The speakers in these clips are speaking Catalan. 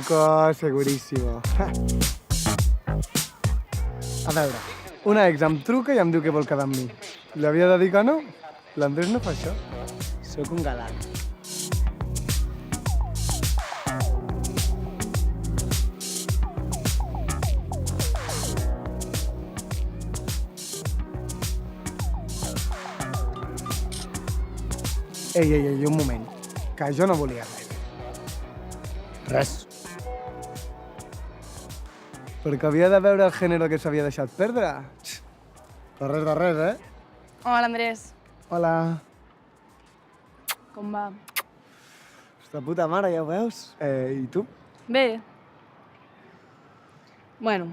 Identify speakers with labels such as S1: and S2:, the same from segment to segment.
S1: Truco seguríssimo. A veure, una ex em truca i em diu que vol quedar amb mi. Li havia de dir que no? L'Andrés no fa això. Sóc un galant. Ei, un moment. Que jo no volia res. Res. Perquè havia de veure el gènere que s'havia deixat perdre. De res, eh?
S2: Hola, Andrés.
S1: Hola.
S2: Com va?
S1: Està puta mare, ja ho veus? I tu?
S2: Bé. Bueno,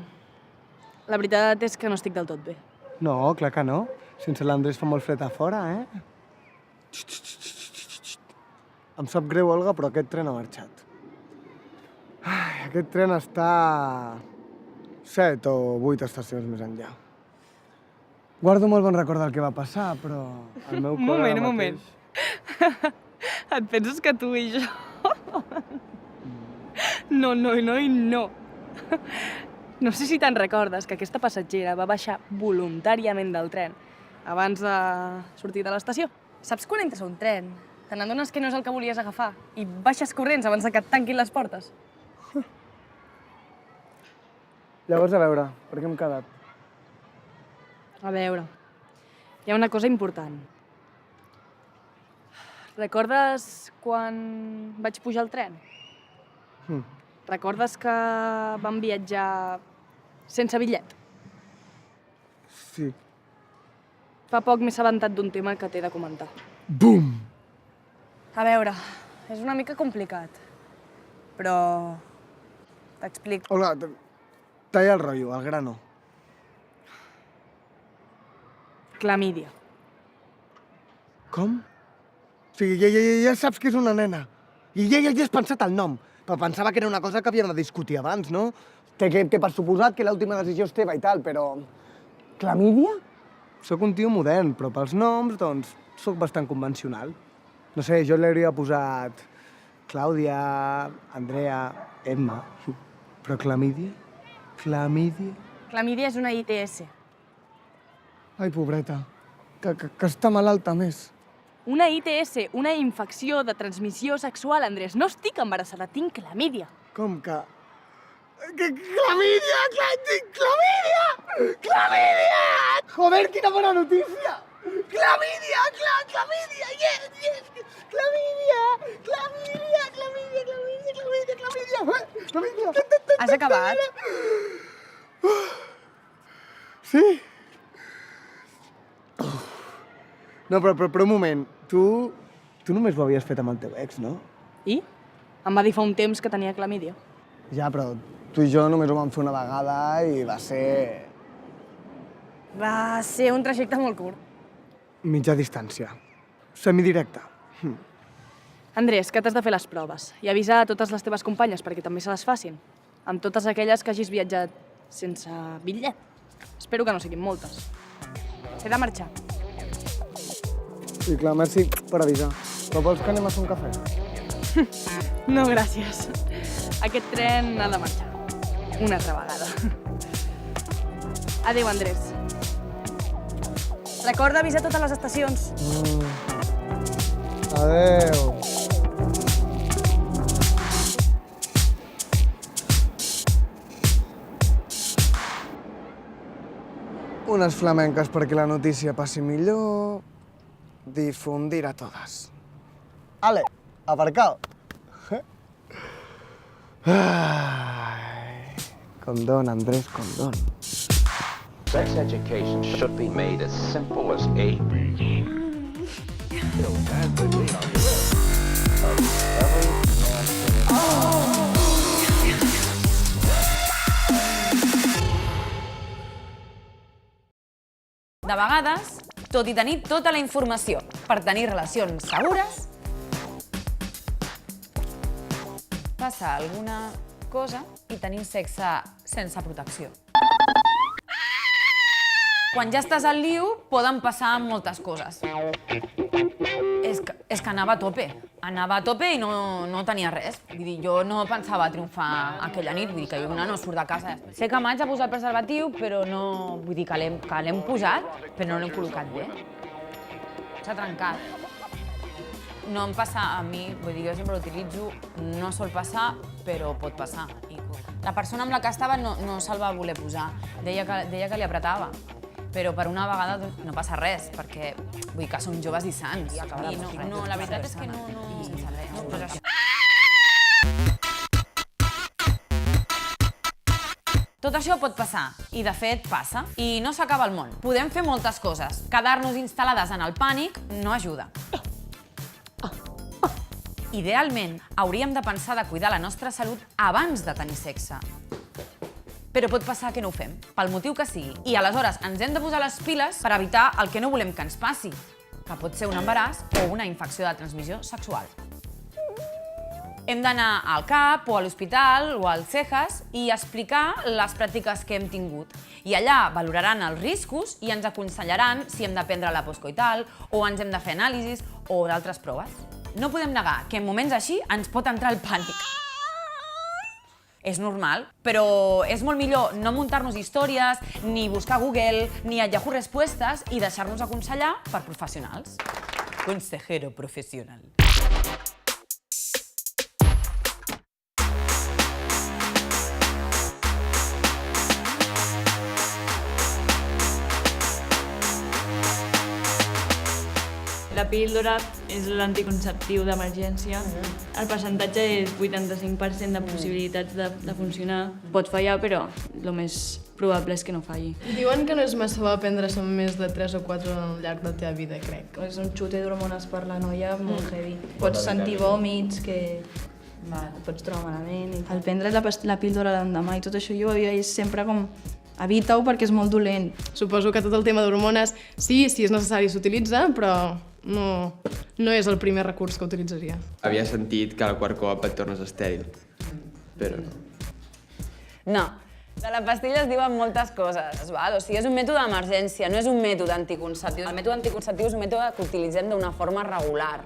S2: la veritat és que no estic del tot bé.
S1: No, clar que no. Sense l'Andrés fa molt fred a fora, eh? Em sap greu, Olga, però aquest tren ha marxat. Ai, aquest tren està 7 o 8 estacions més enllà. Guardo molt bon record del que va passar, però el meu cor
S2: Un moment. Et penses que tu i jo... No. No sé si te'n recordes que aquesta passatgera va baixar voluntàriament del tren abans de sortir de l'estació. Saps quan entres a un tren, te n'adones que no és el que volies agafar i baixes corrents abans que et tanquin les portes?
S1: Llavors, a veure, per què hem quedat?
S2: A veure, hi ha una cosa important. Recordes quan vaig pujar al tren? Recordes que vam viatjar sense bitllet?
S1: Sí.
S2: Fa poc m'he assabentat d'un tema que t'he de comentar.
S1: Bum!
S2: A veure, és una mica complicat, però t'explico.
S1: Olga, talla el rotllo, al grano.
S2: Clamídia.
S1: Com? O sigui, ja saps que és una nena. I ja has pensat el nom. Però pensava que era una cosa que havíem de discutir abans, no? Que per suposat que l'última decisió és teva i tal, però... Clamídia? Sóc un tio modern, però pels noms, doncs, sóc bastant convencional. No sé, jo li hauria posat Clàudia, Andrea, Emma... Però clamídia? Clamídia?
S2: Clamídia és una ITS.
S1: Ai, pobreta, que està malalta més.
S2: Una ITS, una infecció de transmissió sexual, Andrés. No estic embarassada, tinc clamídia.
S1: Com que... Clamídia! Clamídia! Clamídia! Joder, quina bona notícia! Clamídia! Clamídia! Yes! Clamídia! Clamídia!
S2: Has acabat?
S1: Sí? No, però un moment. Tu només ho havies fet amb el teu ex, no?
S2: I? Em va dir fa un temps que tenia clamídia.
S1: Ja, però tu i jo només ho vam fer una vegada i va ser...
S2: Va ser un trajecte molt curt.
S1: Mitja distància. Semidirecta.
S2: Andrés, que t'has de fer les proves i avisar a totes les teves companyes perquè també se les facin. Amb totes aquelles que hagis viatjat sense bitllet. Espero que no siguin moltes. He de marxar.
S1: Sí, clar, merci per avisar. Però vols que anem a fer un cafè?
S2: No, gràcies. Aquest tren ha de marxar. Una altra vegada. Adéu, Andrés. Recorda avisar totes les estacions.
S1: Adéu. Unes flamenques perquè la notícia passi millor. Difundir a todas. Ale, aparcado. Ay, condón, Andrés, condón.
S3: Sex education should be made as simple as A, B, E.
S4: De vegades, tot i tenir tota la informació per tenir relacions segures, passa alguna cosa i tenim sexe sense protecció. Quan ja estàs al liu, poden passar moltes coses. És que anava a tope. anava a tope i no tenia res. Vull dir, jo no pensava triomfar aquella nit, vull dir que una no surt de casa. Sé que m'haig de posar el preservatiu, però no... Vull dir que l'hem posat, però no l'hem col·locat bé. S'ha trencat. No em passa a mi, vull dir, jo sempre l'utilitzo, no sol passar, però pot passar. La persona amb la que estava no se'l va voler posar, deia que li apretava. Però per una vegada no passa res, perquè vull dir que som joves i sants. No, la veritat és que no... Sense res. Tot això pot passar, i de fet passa, i no s'acaba el món. Podem fer moltes coses. Quedar-nos instal·lades en el pànic no ajuda. Idealment, hauríem de pensar de cuidar la nostra salut abans de tenir sexe. Però pot passar que no ho fem, pel motiu que sigui. I aleshores ens hem de posar les piles per evitar el que no volem que ens passi, que pot ser un embaràs o una infecció de transmissió sexual. Hem d'anar al CAP o a l'hospital o al CEJAS i explicar les pràctiques que hem tingut. I allà valoraran els riscos i ens aconsellaran si hem de prendre la postcoital o ens hem de fer anàlisis o d'altres proves. No podem negar que en moments així ens pot entrar el pànic. És normal, però és molt millor no muntar-nos històries, ni buscar a Google, ni a Yahoo Respuestes i deixar-nos aconsellar per professionals. Consejero professional.
S5: La píldora és l'anticonceptiu d'emergència. El percentatge és 85% de possibilitats de funcionar. Pot fallar, però el més probable és que no falli.
S6: Diuen que no és massa bo prendre-se'n més de 3 o 4 al llarg de la teva vida, crec.
S7: És un xute d'hormones per la noia molt heavy. Pots sentir vòmits, que et pots trobar malament. Al prendre la píldora l'endemà i tot això jo ho havia vist sempre com evita-ho perquè és molt dolent.
S6: Suposo que tot el tema d'hormones, sí, si és necessari s'utilitza, però no és el primer recurs que utilitzaria.
S8: Havia sentit que el quart cop et tornes estèril, però no.
S4: No, de la pastilla es diuen moltes coses, val? O sigui, és un mètode d'emergència, no és un mètode anticonceptiu. El mètode anticonceptiu és un mètode que utilitzem d'una forma regular,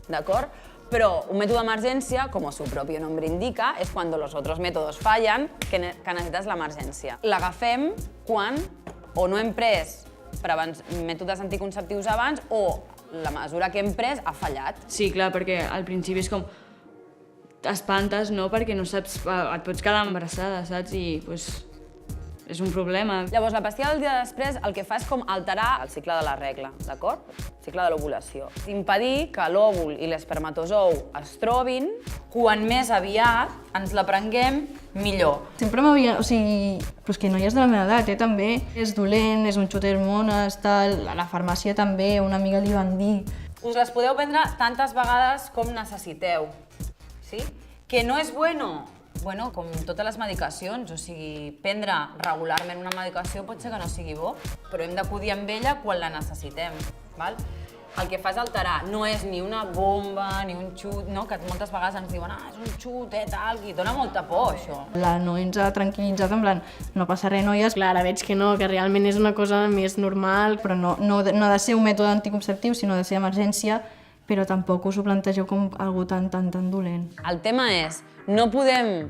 S4: d'acord? Però un mètode d'emergència, com su propio nombre indica, és quan los otros métodos fallan, que necessites l'emergència. L'agafem quan o no hem pres mètodes anticonceptius abans o la mesura que hem pres ha fallat.
S5: Sí, clar, perquè al principi és com t'espantes, no? Perquè no saps, et pots quedar embarassada, saps? I és un problema.
S4: Llavors, la pastilla del dia després el que fa és com alterar el cicle de la regla, d'acord? El cicle de l'ovulació. Impedir que l'òvul i l'espermatozou es trobin, quan més aviat ens la prenguem, millor.
S7: Sempre m'havia... O sigui, però és que noies de la meva edat, també. És dolent, és un xute d'hormones, tal... A la farmàcia també, una amiga li van dir...
S4: Us les podeu prendre tantes vegades com necessiteu, sí? Que no és bueno? Bueno, com totes les medicacions, o sigui, prendre regularment una medicació pot ser que no sigui bo, però hem d'acudir amb ella quan la necessitem, val? El que fa és alterar, no és ni una bomba, ni un xut, no? Que moltes vegades ens diuen, és un xut, tal, i dona molta por, això.
S7: La noia ens ha tranquil·litzat, en plan, no passa res, noies.
S6: Clar, ara veig que no, que realment és una cosa més normal.
S7: Però no ha de ser un mètode anticonceptiu, sinó de ser emergència, però tampoc us ho plantegeu com algo tan dolent.
S4: El tema és, no podem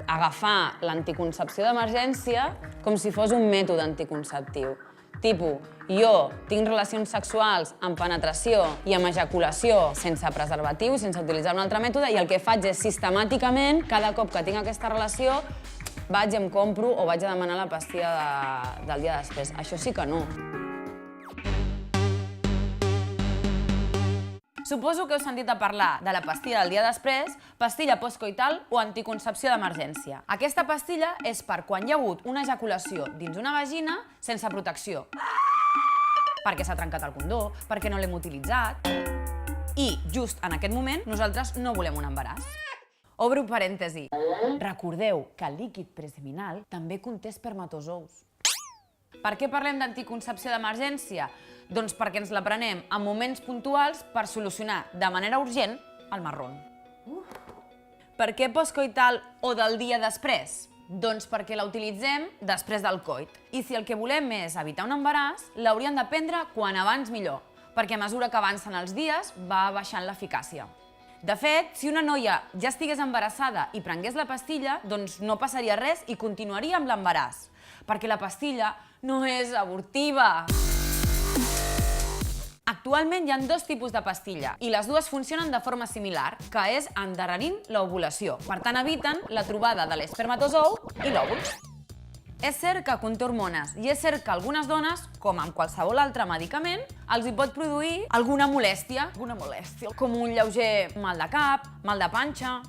S4: agafar l'anticoncepció d'emergència com si fos un mètode anticonceptiu. Tipus, jo tinc relacions sexuals amb penetració i amb ejaculació sense preservatiu, sense utilitzar un altre mètode, i el que faig és sistemàticament, cada cop que tinc aquesta relació, vaig i em compro o vaig a demanar la pastilla del dia després. Això sí que no. Suposo que heu sentit a parlar de la pastilla del dia després, pastilla postcoital o anticoncepció d'emergència. Aquesta pastilla és per quan hi ha hagut una ejaculació dins una vagina sense protecció. Perquè s'ha trencat el condó, perquè no l'hem utilitzat. I, just en aquest moment, nosaltres no volem un embaràs. Obro parèntesi. Recordeu que el líquid preseminal també conté espermatozous. Per què parlem d'anticoncepció d'emergència? Doncs perquè ens la prenem en moments puntuals per solucionar de manera urgent el marrón. Per què postcoital o del dia després? Doncs perquè la utilitzem després del coit. I si el que volem és evitar un embaràs, l'hauríem de prendre quan abans millor, perquè a mesura que avancen els dies va baixant l'eficàcia. De fet, si una noia ja estigués embarassada i prengués la pastilla, doncs no passaria res i continuaria amb l'embaràs, perquè la pastilla no és abortiva. Actualment hi ha 2 tipus de pastilla i les dues funcionen de forma similar, que és endarrerint l'ovulació. Per tant, eviten la trobada de l'espermatozou i l'òvul. És cert que conté hormones i és cert que algunes dones, com amb qualsevol altre medicament, els hi pot produir alguna molèstia, com un lleuger mal de cap, mal de panxa.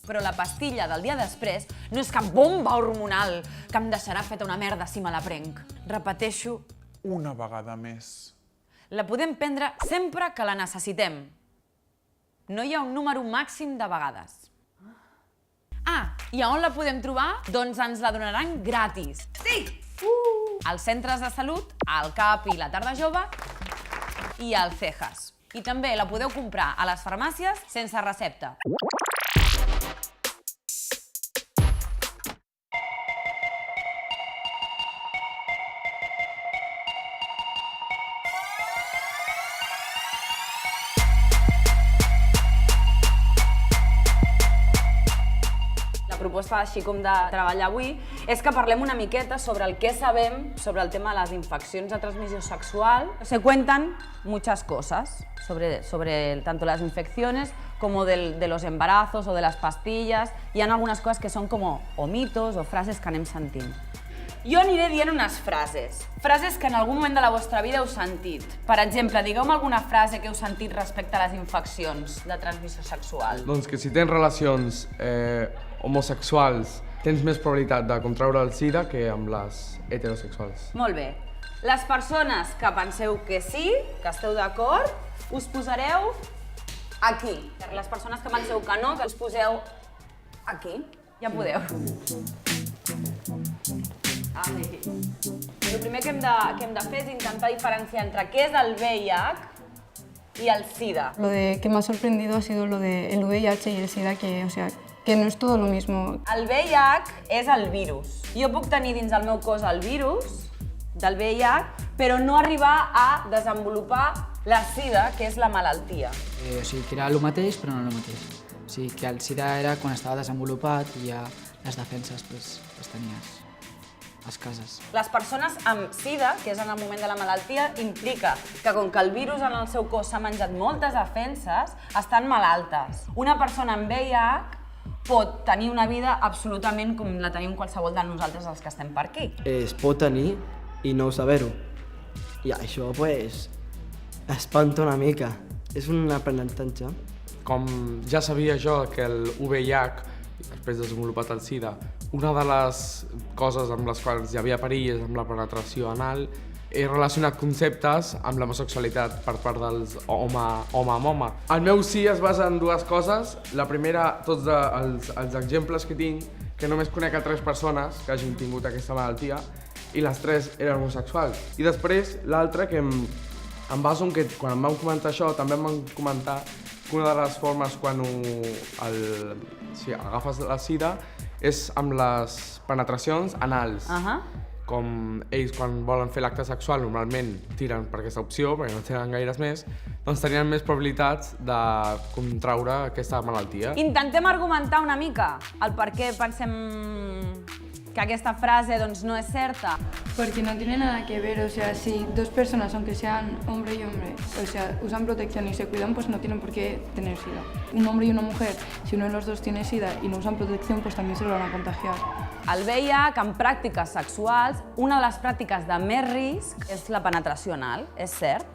S4: Però la pastilla del dia després no és cap bomba hormonal que em deixarà feta una merda si me la prenc. Repeteixo,
S9: una vegada més.
S4: la podem prendre sempre que la necessitem. No hi ha un número màxim de vegades. Ah, i a on la podem trobar? Doncs ens la donaran gratis. Sí! Als centres de salut, al CAP i la Tarda Jove i al CEJAS. I també la podeu comprar a les farmàcies sense recepta. La proposta, així com de treballar avui, és que parlem una miqueta sobre el que sabem sobre el tema de les infeccions de transmissió sexual. Se cuentan muchas cosas sobre tanto las infecciones como de los embarazos o de las pastillas. Hi ha algunes coses que són com o mitos o frases que anem sentint. Jo aniré dient unes frases que en algun moment de la vostra vida heu sentit. Per exemple, digueu-me alguna frase que heu sentit respecte a les infeccions de transmissió sexual.
S8: Doncs que si tens relacions homosexuals tens més probabilitat de contraure el SIDA que amb les heterosexuals.
S4: Molt bé. Les persones que penseu que sí, que esteu d'acord, us posareu aquí. Les persones que penseu que no, que us poseu aquí. Ja podeu. El primer que hem de fer és intentar diferenciar entre què és el VIH i el SIDA.
S10: Lo que me ha sorprendido ha sido lo del VIH y el SIDA, que no es todo lo mismo.
S4: El VIH és el virus. Jo puc tenir dins el meu cos el virus del VIH, però no arribar a desenvolupar la SIDA, que és la malaltia.
S11: O sigui, que era el mateix, però no el mateix. O sigui, que el SIDA era quan estava desenvolupat i ja les defenses les tenies escasses.
S4: Les persones amb SIDA, que és en el moment de la malaltia, implica que com que el virus en el seu cos s'ha menjat moltes defenses, estan malaltes. Una persona amb VIH pot tenir una vida absolutament com la tenim qualsevol de nosaltres els que estem per aquí.
S12: Es pot tenir i no saber-ho. I això, pues, espanta una mica. És un aprenentatge.
S8: Com ja sabia jo que el VIH, després de desenvolupat el SIDA, una de les coses amb les quals hi havia perill és amb la penetració anal, he relacionat conceptes amb l'homosexualitat per part dels home amb home. El meu sí es basa en dues coses. La primera, tots els exemples que tinc, que només conec a 3 persones que hagin tingut aquesta malaltia, i les 3 eren homosexuals. I després, l'altra, que em baso en que quan em van comentar això, també em van comentar que una de les formes quan agafes la SIDA és amb les penetracions anals. Com ells, quan volen fer l'acte sexual, normalment tiren per aquesta opció, perquè no tenen gaires més, doncs tenien més probabilitats de contraure aquesta malaltia.
S4: Intentem argumentar una mica el per què pensem que aquesta frase no es cierta.
S10: Porque no tiene nada que ver, o sea, si 2 personas, aunque sean hombre y hombre, o sea, usan protección y se cuidan, pues no tienen por qué tener SIDA. Un hombre y una mujer, si uno de los dos tiene SIDA y no usan protección, pues también se lo van a contagiar.
S4: El VIH, en pràctiques sexuals, una de les pràctiques de més risc és la penetració anal, és cert.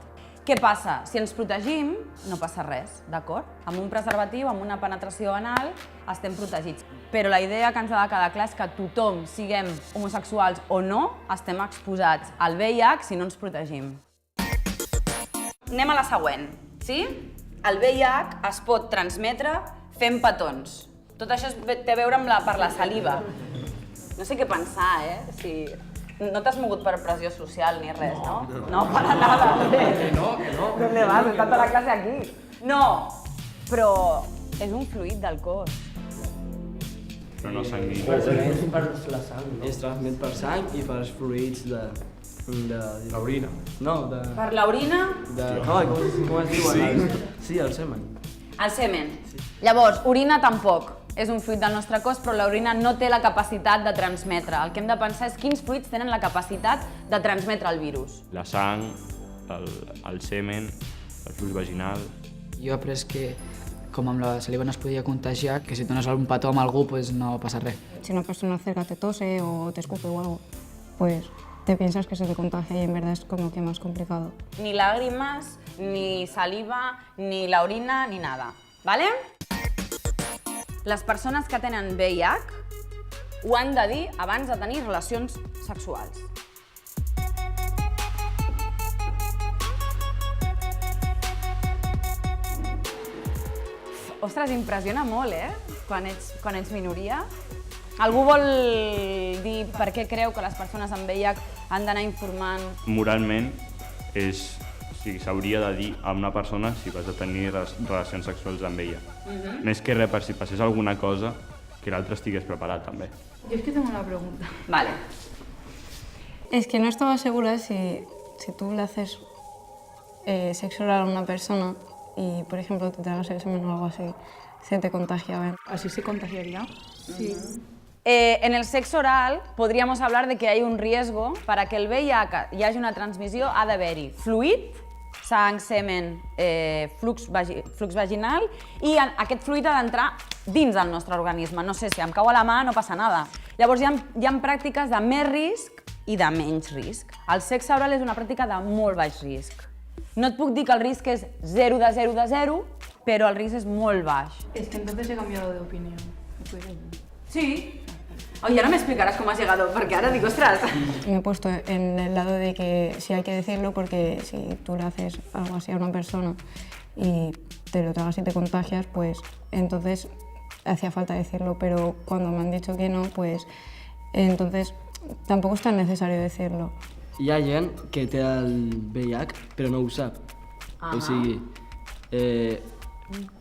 S4: Què passa? Si ens protegim, no passa res, d'acord? Amb un preservatiu, amb una penetració anal, estem protegits. Però la idea que ens ha de quedar clar és que tothom, siguem homosexuals o no, estem exposats al VIH si no ens protegim. Anem a la següent, sí? El VIH es pot transmetre fent petons. Tot això té a veure per la saliva. No sé què pensar, Si... No t'has mogut per pressió social ni res, no? No, para nada.
S8: Que no.
S4: ¿Dónde vas? Está toda la clase aquí. No, però és un fluid del cos.
S9: Però no sang ni...
S12: Per la sang, no? Es transmet per sang i per fluids de...
S8: L'orina.
S12: No, de...
S4: Per l'orina?
S12: Com es diu? Sí, el semen.
S4: El semen. Llavors, orina tampoc. És un fluid del nostre cos, però l'orina no té la capacitat de transmetre. El que hem de pensar és quins fluids tenen la capacitat de transmetre el virus.
S13: La sang, el semen, el flux vaginal...
S11: Jo he après que, com amb la saliva no es podia contagiar, que si dones algun petó amb algú, pues no passa res.
S10: Si una persona cerca te tose o te escupe o algo, pues te piensas que se te contagia y en verdad es como que más complicado.
S4: Ni lágrimas, ni saliva, ni la orina, ni nada. ¿Vale? Les persones que tenen VIH ho han de dir abans de tenir relacions sexuals. Ostres, impressiona molt, quan ets minoria. Algú vol dir per què creu que les persones amb VIH han d'anar informant?
S13: Moralment, s'hauria de dir a una persona si vas a tenir relacions sexuals amb ella. Més que res, per si passés alguna cosa, que l'altre estigués preparat, també.
S10: Yo es que tengo una pregunta.
S4: Vale.
S10: Es que no estaba segura si tú le haces sexo oral a una persona y, por ejemplo, te tragas el semen o algo así, se te contagia.
S7: ¿Así se contagiaría?
S10: Sí.
S4: En el sexo oral podríamos hablar de que hay un riesgo. Para que el VIH hi hagi una transmissió ha d'haver-hi fluid, sang, semen, flux vaginal, i aquest fluid ha d'entrar dins del nostre organisme. No sé, si em cau a la mà no passa nada. Llavors hi ha pràctiques de més risc i de menys risc. El sexe oral és una pràctica de molt baix risc. No et puc dir que el risc és 0 de 0 de 0, però el risc és molt baix.
S10: Es que entonces he cambiado de opinión.
S4: Sí. Oye, ahora me explicarás cómo has llegado, porque ahora digo, ostras.
S10: Me he puesto en el lado de que sí hay que decirlo, porque si tú le haces algo así a una persona y te lo tragas y te contagias, pues entonces hacía falta decirlo, pero cuando me han dicho que no, pues entonces tampoco es tan necesario decirlo.
S12: Hi ha gent que té el VIH però no ho sap. O sigui,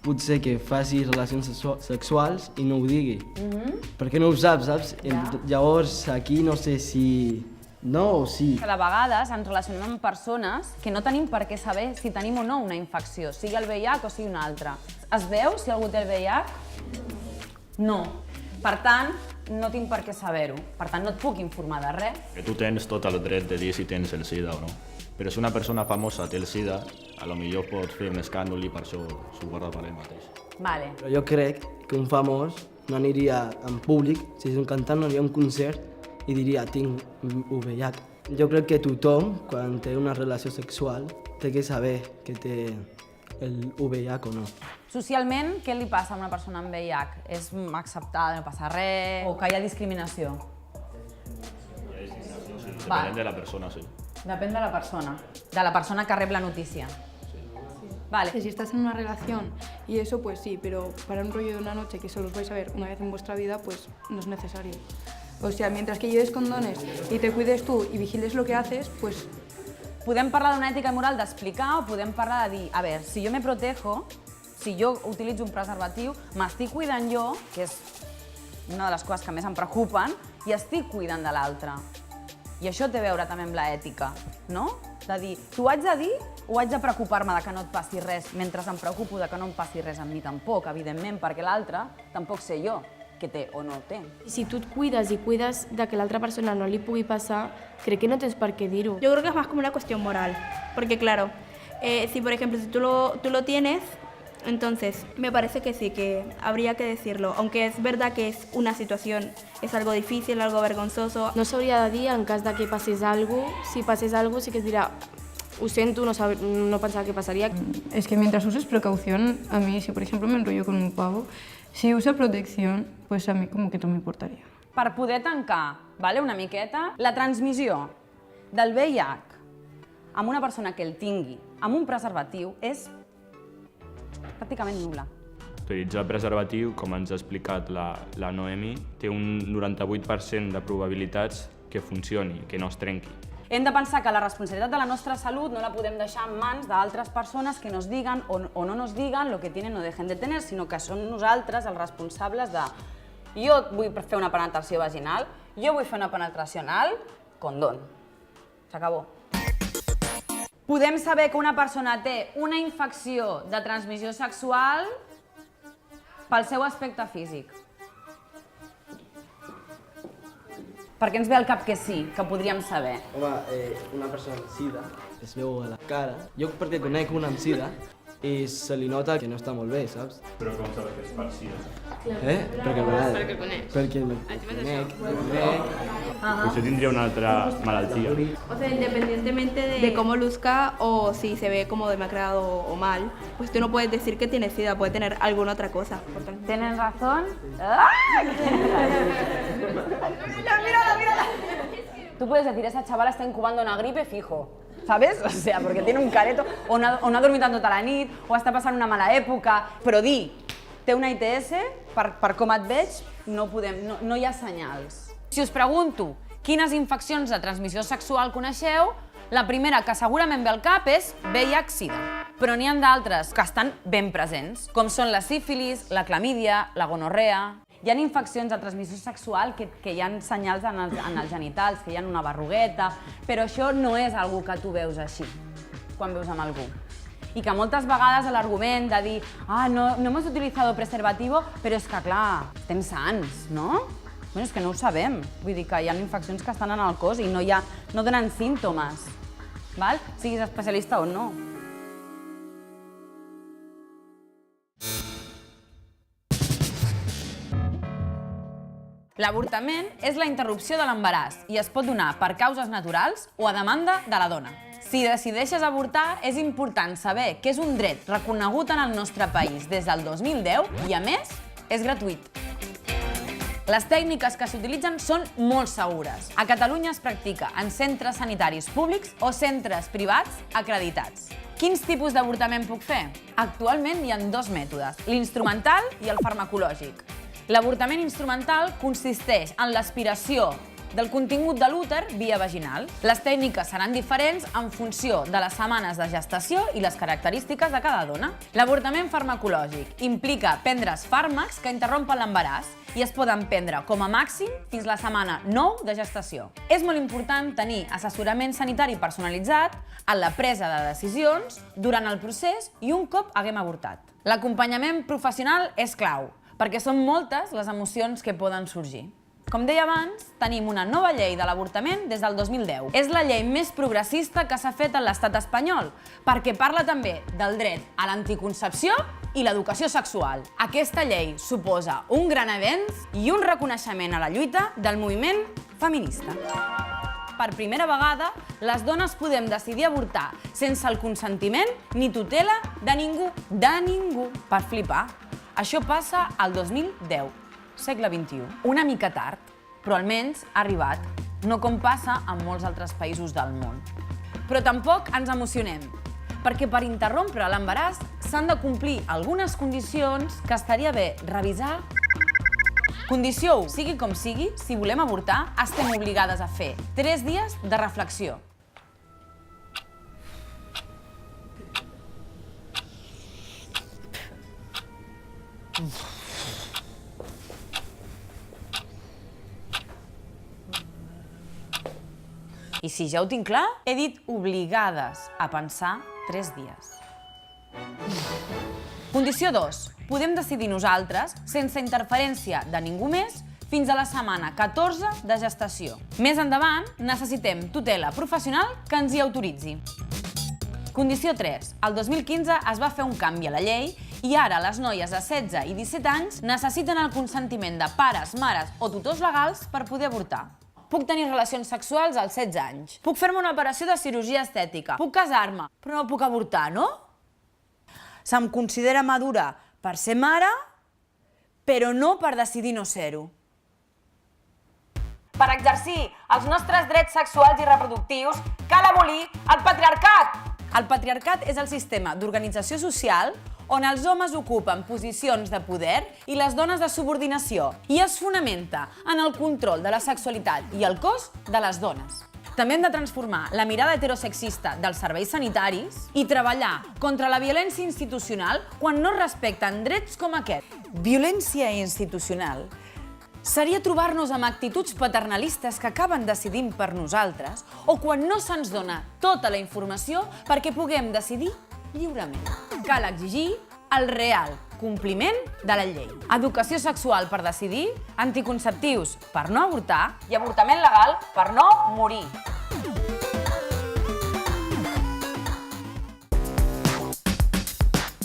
S12: potser que faci relacions sexuals i no ho digui. Perquè no ho saps, saps? Llavors aquí no sé si no o sí.
S4: De vegades ens relacionem amb persones que no tenim per què saber si tenim o no una infecció, sigui el VIH o sigui una altra. Es veu si algú té el VIH? No. Per tant, no tinc per què saber-ho. Per tant, no et puc informar de res.
S14: Que tu tens tot el dret de dir si tens el SIDA o no. Però si una persona famosa té el SIDA, a lo millor pot fer un escàndol i per això s'ho guarda per ell mateix.
S4: Vale.
S12: Però jo crec que un famós no aniria en públic, si és un cantant, no aniria a un concert i diria tinc VIH. Jo crec que tothom, quan té una relació sexual, té que saber que té el VIH o no.
S4: Socialment, què li passa a una persona amb VIH? És acceptada, no passa res, o que hi ha discriminació?
S14: Depèn de la persona, sí.
S4: Depèn de la persona que rep la notícia. Vale.
S10: Que si estás en una relación y eso, pues sí, pero para un rollo de una noche que solo os vais a ver una vez en vuestra vida, pues no es necesario. O sea, mientras que lleves condones y te cuides tú y vigiles lo que haces, pues...
S4: Podem parlar d'una ètica i moral d'explicar o podem parlar de dir, a veure, si jo me protejo, si jo utilitzo un preservatiu, m'estic cuidant jo, que és una de les coses que més em preocupen, i estic cuidant de l'altre. I això té a veure també amb l'ètica, no? De dir, t'ho haig de dir o haig de preocupar-me de que no et passi res, mentre em preocupo de que no em passi res amb mi tampoc, evidentment, perquè l'altre tampoc sé jo que té o no té.
S15: Si tú te cuidas y cuidas de que la otra persona no le pugui pasar, creo que no tienes por qué dir-ho.
S16: Yo creo que es más como una cuestión moral, porque claro, si por ejemplo si tú lo tienes, entonces me parece que sí, que habría que decirlo, aunque es verdad que es una situación, es algo difícil, algo vergonzoso.
S15: No s'hauria de dir en cas de que passés alguna cosa, si passés alguna cosa sí que es dirà ho sento, no pensaba que pasaría.
S10: Es que mientras uses precaución, a mí si por ejemplo me enrollo con un pavo, si usa protección, pues a mí como que no me importaría.
S4: Per poder tancar una miqueta, la transmissió del VIH amb una persona que el tingui amb un preservatiu és pràcticament nul·la.
S13: Utilitzar el preservatiu, com ens ha explicat la Noemi, té un 98% de probabilitats que funcioni, que no es trenqui.
S4: Hem de pensar que la responsabilitat de la nostra salut no la podem deixar en mans d'altres persones que nos digan o no nos digan lo que tienen o dejen de tener, sinó que som nosaltres els responsables de jo vull fer una penetració vaginal, jo vull fer una penetració anal, condón. S'acabó. podem saber que una persona té una infecció de transmissió sexual pel seu aspecte físic? Per què ens ve al cap que sí, que podríem saber?
S12: Home, una persona amb sida es veu a la cara. Jo perquè conec una amb sida i se li nota que no està molt bé, saps?
S13: Però com sabeu que és per sida?
S12: Perquè m'agrada.
S6: Perquè coneix.
S12: Perquè conec.
S13: Potser tindria una altra malaltia.
S16: O sea, independientemente de cómo luzca o si se ve como demacrado o mal, pues tú no puedes decir que tiene SIDA, puede tener alguna otra cosa.
S4: ¿Tenen razón? ¡Ah! Mírala. Tú puedes decir, esa chavala está incubando una gripe fijo. ¿Sabes? O sea, porque tiene un careto, o no ha dormit tant tota la nit, o està passant una mala època, però dir, té una ITS, per com et veig, no hi ha senyals. Si us pregunto quines infeccions de transmissió sexual coneixeu, la primera que segurament ve al cap és VIH-Sida. Però n'hi ha d'altres que estan ben presents, com són la sífilis, la clamídia, la gonorrea. Hi ha infeccions de transmissió sexual que hi ha senyals en els genitals, que hi ha una berrugueta, però això no és algú que tu veus així, quan veus amb algú. I que moltes vegades l'argument de dir no hemos utilizado preservativo, però és que clar, estem sans, no? Bueno, és que no ho sabem. Vull dir que hi ha infeccions que estan en el cos i no donen símptomes, val? Siguis especialista o no. L'avortament és la interrupció de l'embaràs i es pot donar per causes naturals o a demanda de la dona. Si decideixes avortar, és important saber que és un dret reconegut en el nostre país des del 2010 i, a més, és gratuït. Les tècniques que s'utilitzen són molt segures. A Catalunya es practica en centres sanitaris públics o centres privats acreditats. Quins tipus d'avortament puc fer? Actualment hi ha dos mètodes, l'instrumental i el farmacològic. L'avortament instrumental consisteix en l'aspiració del contingut de l'úter via vaginal. Les tècniques seran diferents en funció de les setmanes de gestació i les característiques de cada dona. L'avortament farmacològic implica prendre's fàrmacs que interrompen l'embaràs i es poden prendre com a màxim fins la setmana 9 de gestació. És molt important tenir assessorament sanitari personalitzat en la presa de decisions durant el procés i un cop haguem avortat. L'acompanyament professional és clau, perquè són moltes les emocions que poden sorgir. Com deia abans, tenim una nova llei de l'avortament des del 2010. És la llei més progressista que s'ha fet a l'estat espanyol, perquè parla també del dret a l'anticoncepció i l'educació sexual. Aquesta llei suposa un gran avenç i un reconeixement a la lluita del moviment feminista. Per primera vegada, les dones podem decidir avortar sense el consentiment ni tutela de ningú, per flipar. Això passa al 2010, segle XXI. Una mica tard, però almenys ha arribat, no com passa en molts altres països del món. Però tampoc ens emocionem, perquè per interrompre l'embaràs s'han de complir algunes condicions que estaria bé revisar. Condició 1. Sigui com sigui, si volem avortar, estem obligades a fer 3 dies de reflexió. I si ja ho tinc clar, he dit obligades a pensar 3 dies. Condició 2. Podem decidir nosaltres, sense interferència de ningú més, fins a la setmana 14 de gestació. Més endavant, necessitem tutela professional que ens hi autoritzi. Condició 3. El 2015 es va fer un canvi a la llei i ara les noies de 16 i 17 anys necessiten el consentiment de pares, mares o tutors legals per poder avortar. Puc tenir relacions sexuals als 16 anys. Puc fer-me una operació de cirurgia estètica. Puc casar-me, però no puc avortar, no? Se'm considera madura per ser mare, però no per decidir no ser-ho. Per exercir els nostres drets sexuals i reproductius, cal abolir el patriarcat! El patriarcat és el sistema d'organització social on els homes ocupen posicions de poder i les dones de subordinació i es fonamenta en el control de la sexualitat i el cos de les dones. També hem de transformar la mirada heterosexista dels serveis sanitaris i treballar contra la violència institucional quan no es respecten drets com aquest. Violència institucional seria trobar-nos amb actituds paternalistes que acaben decidint per nosaltres o quan no se'ns dona tota la informació perquè puguem decidir lliurement. Cal exigir el real compliment de la llei. Educació sexual per decidir, anticonceptius per no avortar i avortament legal per no morir.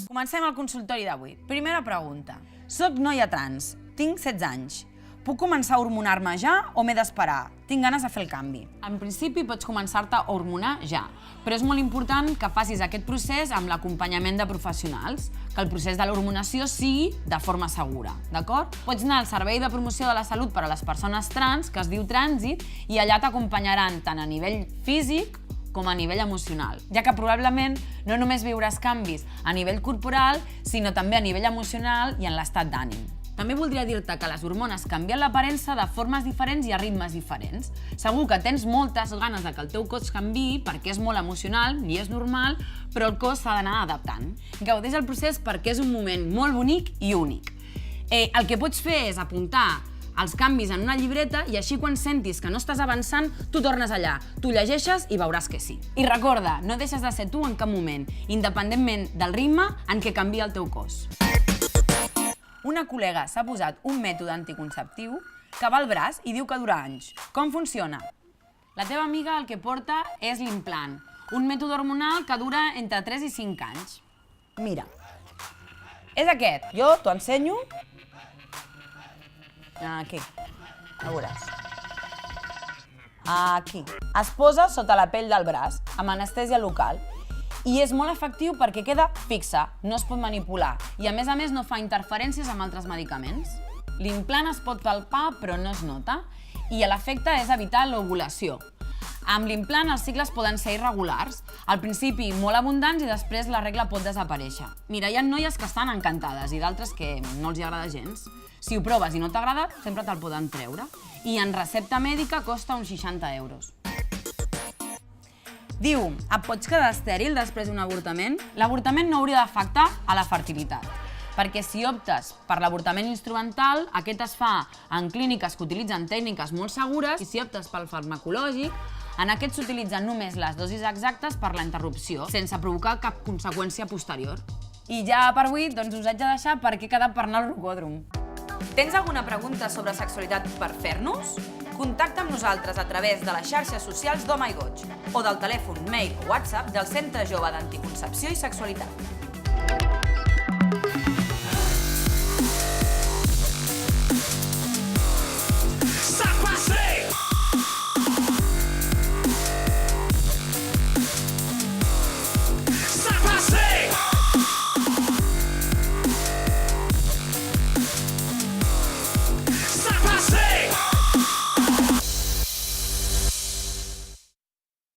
S4: Comencem el consultori d'avui. Primera pregunta. Soc noia trans, tinc 16 anys. Puc començar a hormonar-me ja o m'he d'esperar? Tinc ganes de fer el canvi. En principi pots començar-te a hormonar ja, però és molt important que facis aquest procés amb l'acompanyament de professionals, que el procés de l'hormonació sigui de forma segura, d'acord? Pots anar al Servei de Promoció de la Salut per a les Persones Trans, que es diu Trànsit, i allà t'acompanyaran tant a nivell físic com a nivell emocional, ja que probablement no només viuràs canvis a nivell corporal, sinó també a nivell emocional i en l'estat d'ànim. També voldria dir-te que les hormones canvien l'aparença de formes diferents i a ritmes diferents. Segur que tens moltes ganes de que el teu cos canviï perquè és molt emocional i és normal, però el cos s'ha d'anar adaptant. Gaudeix el procés perquè és un moment molt bonic i únic. El que pots fer és apuntar els canvis en una llibreta i així quan sentis que no estàs avançant, tu tornes allà, tu llegeixes i veuràs que sí. I recorda, no deixes de ser tu en cap moment, independentment del ritme en què canvia el teu cos. Una col·lega s'ha posat un mètode anticonceptiu que va al braç i diu que dura anys. Com funciona? La teva amiga el que porta és l'implant, un mètode hormonal que dura entre 3 i 5 anys. Mira, és aquest. Jo t'ho ensenyo. Aquí, a veuràs. Aquí. Es posa sota la pell del braç, amb anestèsia local. I és molt efectiu perquè queda fixa, no es pot manipular i a més no fa interferències amb altres medicaments. L'implant es pot palpar però no es nota i l'efecte és evitar l'ovulació. Amb l'implant els cicles poden ser irregulars, al principi molt abundants i després la regla pot desaparèixer. Mira, hi ha noies que estan encantades i d'altres que no els hi agrada gens. Si ho proves i no t'agrada, sempre te'l poden treure. I en recepta mèdica costa uns 60 euros. Diu, et pots quedar estèril després d'un avortament? L'avortament no hauria d'afectar a la fertilitat, perquè si optes per l'avortament instrumental, aquest es fa en clíniques que utilitzen tècniques molt segures i si optes pel farmacològic, en aquest s'utilitzen només les dosis exactes per la interrupció, sense provocar cap conseqüència posterior. I ja per avui us haig de deixar perquè he quedat per anar al rocòdrom. Tens alguna pregunta sobre sexualitat per fer-nos? Contacta amb nosaltres a través de les xarxes socials d'Home i Goig o del telèfon, mail o WhatsApp del Centre Jove d'Anticoncepció i Sexualitat.